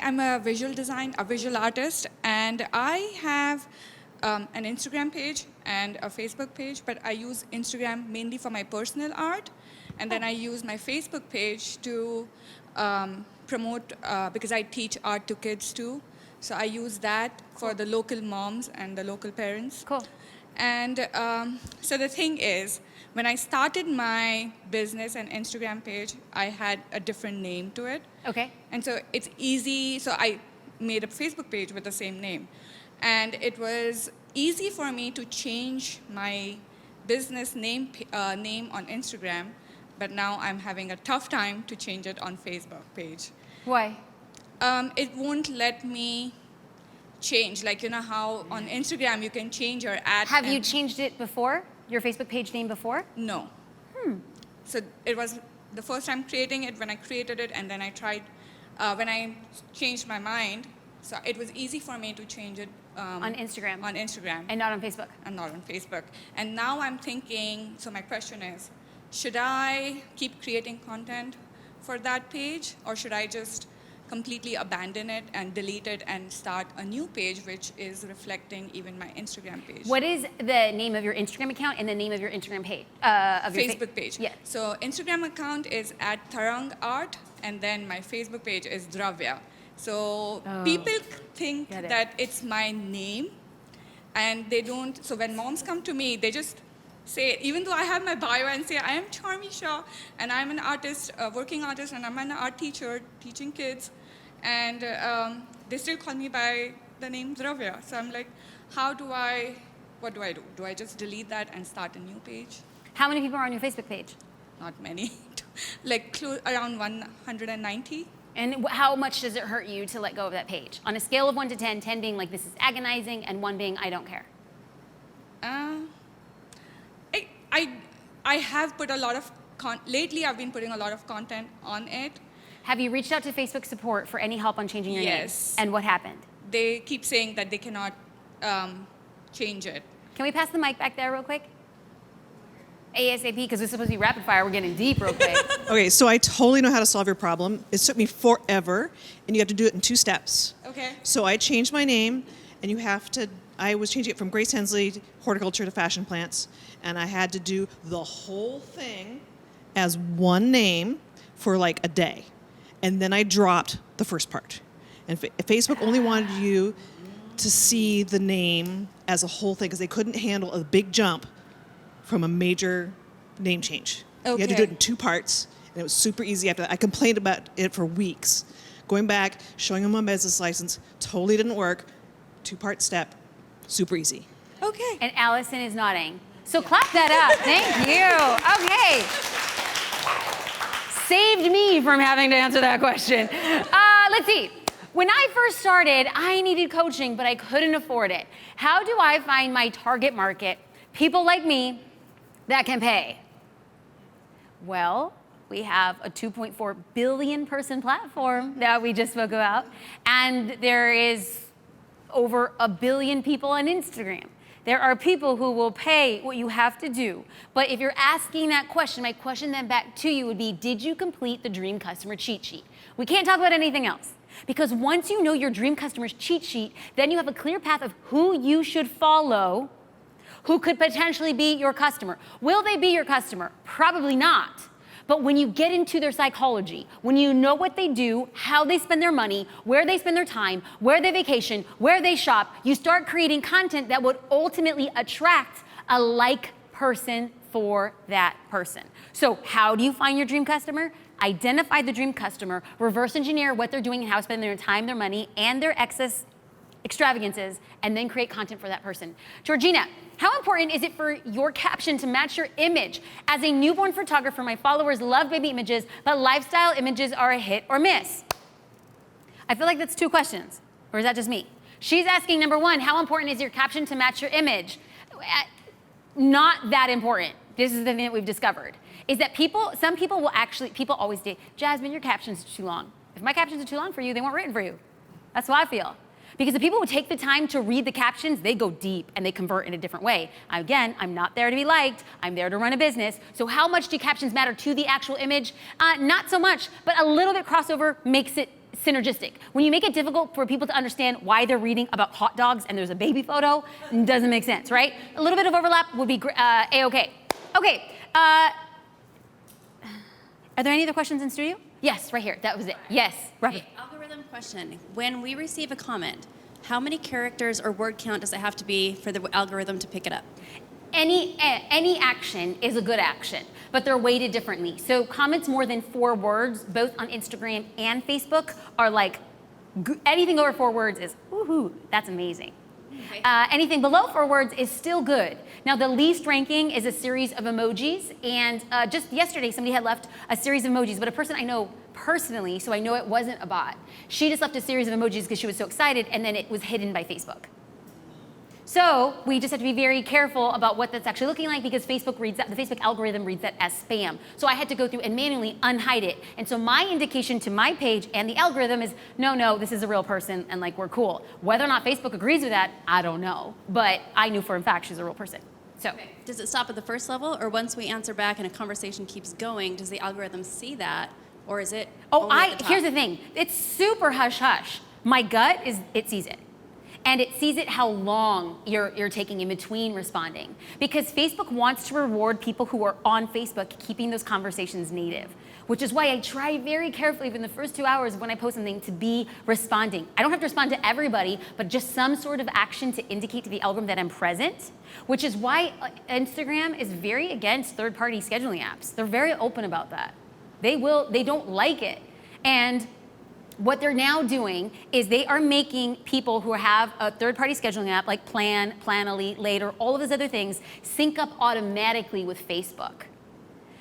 am a visual artist, and I have an Instagram page and a Facebook page, but I use Instagram mainly for my personal art, and then I use my Facebook page to promote, because I teach art to kids too. So I use that for the local moms and the local parents. Cool. And so the thing is, when I started my business and Instagram page, I had a different name to it. Okay. And so it's easy. So I made a Facebook page with the same name. And it was easy for me to change my business name on Instagram, but now I'm having a tough time to change it on Facebook page. Why? It won't let me change. Like, you know how on Instagram you can change your ad. Have you changed it before? Your Facebook page name before? No. So it was the first time creating it when I created it, and then I tried, when I changed my mind, so it was easy for me to change it. On Instagram? On Instagram. And not on Facebook? And not on Facebook. And now I'm thinking, so my question is, should I keep creating content for that page, or should I just completely abandon it and delete it and start a new page which is reflecting even my Instagram page? What is the name of your Instagram account and the name of your Instagram page? Facebook page. Yeah. So Instagram account is @Tarang Art, and then my Facebook page is Dravya. So people think that it's my name, and they don't. So when moms come to me, they just say, even though I have my bio and say, I am Charmi Shah, and I'm an artist, a working artist, and I'm an art teacher teaching kids, and they still call me by the name Dravya. So I'm like, what do I do? Do I just delete that and start a new page? How many people are on your Facebook page? Not many. Like around 190. And how much does it hurt you to let go of that page? On a scale of 1 to 10, 10 being like this is agonizing, and 1 being I don't care. I have put a lot of lately I've been putting a lot of content on it. Have you reached out to Facebook support for any help on changing your name? Yes. And what happened? They keep saying that they cannot change it. Can we pass the mic back there real quick? ASAP, because this is supposed to be rapid fire. We're getting deep real quick. Okay, so I totally know how to solve your problem. It took me forever, and you have to do it in 2 steps. Okay. So I changed my name, and I was changing it from Grace Hensley Horticulture to Fashion Plants, and I had to do the whole thing as one name for like a day. And then I dropped the first part. And Facebook only wanted you to see the name as a whole thing, because they couldn't handle a big jump from a major name change. Okay. You had to do it in 2 parts, and it was super easy after that. I complained about it for weeks. Going back, showing them my business license, totally didn't work. 2-part step, super easy. Okay. And Allison is nodding. So clap that up. Thank you. Okay. Saved me from having to answer that question. Let's see. When I first started, I needed coaching, but I couldn't afford it. How do I find my target market, people like me, that can pay? Well, we have a 2.4 billion person platform that we just spoke about, and there is over 1 billion people on Instagram. There are people who will pay what you have to do. But if you're asking that question, my question then back to you would be, did you complete the Dream Customer Cheat Sheet? We can't talk about anything else. Because once you know your dream customer's cheat sheet, then you have a clear path of who you should follow, who could potentially be your customer. Will they be your customer? Probably not. But when you get into their psychology, when you know what they do, how they spend their money, where they spend their time, where they vacation, where they shop, you start creating content that would ultimately attract a like person for that person. So how do you find your dream customer? Identify the dream customer, reverse engineer what they're doing and how to spend their time, their money, and their excess extravagances, and then create content for that person. Georgina, how important is it for your caption to match your image? As a newborn photographer, my followers love baby images, but lifestyle images are a hit or miss. I feel like that's 2 questions, or is that just me? She's asking, number 1, how important is your caption to match your image? Not that important. This is the thing that we've discovered, is that some people will actually, people always say, Jasmine, your captions are too long. If my captions are too long for you, they weren't written for you. That's what I feel. Because the people who take the time to read the captions, they go deep and they convert in a different way. Again, I'm not there to be liked, I'm there to run a business. So how much do captions matter to the actual image? Not so much, but a little bit crossover makes it synergistic. When you make it difficult for people to understand why they're reading about hot dogs and there's a baby photo, it doesn't make sense, right? A little bit of overlap would be A-okay. Okay, are there any other questions in studio? Yes, right here, that was it. Yes, Robert. Okay, algorithm question. When we receive a comment, how many characters or word count does it have to be for the algorithm to pick it up? Any action is a good action, but they're weighted differently. So comments more than 4 words, both on Instagram and Facebook, are like, anything over 4 words is, woohoo, that's amazing. Okay. Anything below 4 words is still good. Now, the least ranking is a series of emojis, and just yesterday, somebody had left a series of emojis, but a person I know personally, so I know it wasn't a bot. She just left a series of emojis because she was so excited, and then it was hidden by Facebook. So we just have to be very careful about what that's actually looking like, because Facebook reads that, the Facebook algorithm reads that as spam. So I had to go through and manually unhide it. And so my indication to my page and the algorithm is, no, this is a real person, and like, we're cool. Whether or not Facebook agrees with that, I don't know. But I knew for a fact she's a real person. So. Okay. Does it stop at the first level, or once we answer back and a conversation keeps going, does the algorithm see that, or is it only at the top? Here's the thing. It's super hush-hush. My gut is, it sees it. And it sees it how long you're taking in between responding. Because Facebook wants to reward people who are on Facebook keeping those conversations native, which is why I try very carefully in the first 2 hours when I post something to be responding. I don't have to respond to everybody, but just some sort of action to indicate to the algorithm that I'm present, which is why Instagram is very against third-party scheduling apps. They're very open about that. They don't like it. And what they're now doing is they are making people who have a third-party scheduling app like Plan, Planoly, Later, all of those other things, sync up automatically with Facebook.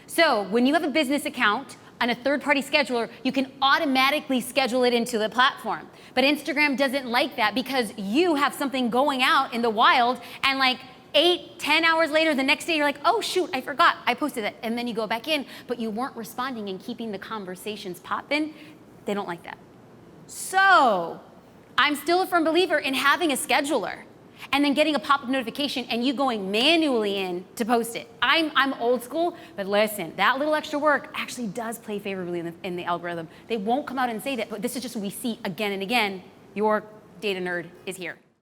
So when you have a business account on a third-party scheduler, you can automatically schedule it into the platform. But Instagram doesn't like that, because you have something going out in the wild, and like 8-10 hours later, the next day, you're like, oh shoot, I forgot, I posted it. And then you go back in, but you weren't responding and keeping the conversations popping. They don't like that. So I'm still a firm believer in having a scheduler and then getting a pop-up notification and you going manually in to post it. I'm old school, but listen, that little extra work actually does play favorably in the algorithm. They won't come out and say that, but this is just what we see again and again. Your data nerd is here.